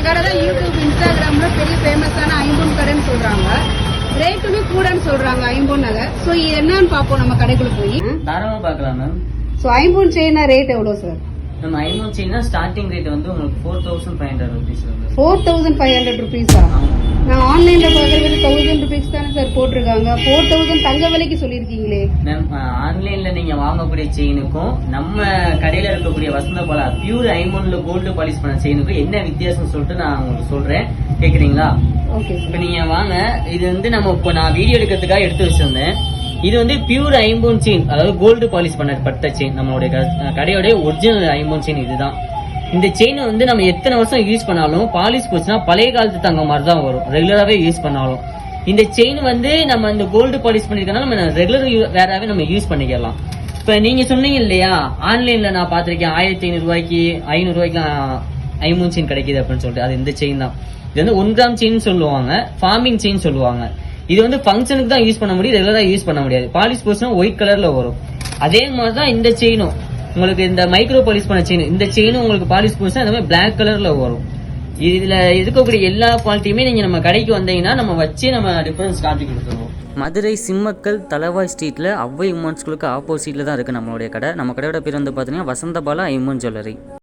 கடை தான் யூடியூப் இன்ஸ்டாகிராம்ல பெரிய ஃபேமஸான ஐம்பொன் கடைன்னு சொல்றாங்க. ரேட்டுமே கூடன்னு சொல்றாங்க ஐம்பொன் நகை. ஸோ இது என்னன்னு பார்ப்போம் நம்ம கடைக்குள்ள போய். தாராளமா பார்க்கலாம் மேம். ஸோ ஐம்பொன் செயினா ரேட் எவ்வளோ சார்? நம்ம ஐம்பொன் செயின்னா ஸ்டார்டிங் ரேட் வந்து உங்களுக்கு 4500 rupees. 4500 rupees-ஆ? நான் ஆன்லைன்ல பாக்குறது 1000 rupees தானே சார் போட்டிருக்காங்க. 4000 தங்க விலைக்கு சொல்லிருக்கீங்களே மேம். ஆன்லைன்ல நீங்க வாங்கக்கூடிய செயினுக்கும் நம்ம கடையில இருக்கக்கூடிய வசந்த பாலா பியூர் ஐம்பொன்ல கோல்டு பாலிஷ் பண்ண செயினுக்கும் என்ன வித்தியாசம் சொல்லிட்டு நான் உங்களுக்கு சொல்றேன், கேக்குறீங்களா? ஓகே. இப்ப நீங்க வாங்க. இது வந்து நம்ம இப்போ நான் வீடியோ எடுக்கிறதுக்காக எடுத்து வச்சிருந்தேன். இது வந்து பியூர் ஐம்பொன் செயின், அதாவது கோல்டு பாலிஷ் பண்ணப்பட்ட செயின். நம்மளுடைய கடையோட ஒரிஜினல் ஐம்பொன் செயின் இதுதான். இந்த செயின் வந்து நம்ம எத்தனை வருஷம் யூஸ் பண்ணாலும் பாலிஷ் போச்சுன்னா பழைய காலத்து தங்க மாதிரி தான் வரும், ரெகுலராகவே யூஸ் பண்ணாலும். இந்த செயின் வந்து நம்ம இந்த கோல்டு பாலிஷ் பண்ணிருக்கனால நம்ம ரெகுலர் வேறாவே நம்ம யூஸ் பண்ணிக்கலாம். இப்ப நீங்க சொன்னீங்க இல்லையா, ஆன்லைன்ல நான் பாத்திருக்கேன் 1500 ரூபாய்க்கு 500 ரூபாய்க்குலாம் ஐம்பொன் செயின் கிடைக்குது அப்படின்னு சொல்லிட்டு. அது இந்த செயின் தான். இது வந்து 1 கிராம் செயின் சொல்லுவாங்க, ஃபார்மிங் செயின் சொல்லுவாங்க. இது வந்து ஃபங்க்ஷனுக்கு தான் யூஸ் பண்ண முடியும், ரெகுலரா யூஸ் பண்ண முடியாது. பாலிஷ் போச்சுன்னா ஒயிட் கலர்ல வரும். அதே மாதிரிதான் இந்த செயினும் உங்களுக்கு, இந்த மைக்ரோ பாலிஷ் பண்ண செயின், இந்த செயினும் உங்களுக்கு பாலிஷ் போச்சுன்னா அந்த மாதிரி பிளாக் கலர்ல வரும். இதுல இருக்கக்கூடிய எல்லா குவாலிட்டியுமே நீங்க நம்ம கடைக்கு வந்தீங்கன்னா நம்ம வச்சு நம்ம டிஃபரன்ஸ் காட்டி கொடுத்துருவோம். மதுரை சிம்மக்கல் தலவாய் ஸ்ட்ரீட்ல அவ்வை உமன்ஸ்களுக்கு ஆப்போசிட்ல தான் இருக்கு நம்மளுடைய கடை. நம்ம கடையோட பேர் வந்து பாத்தீங்கன்னா வசந்த பாலா ஐம்பொன் ஜுவல்லரி.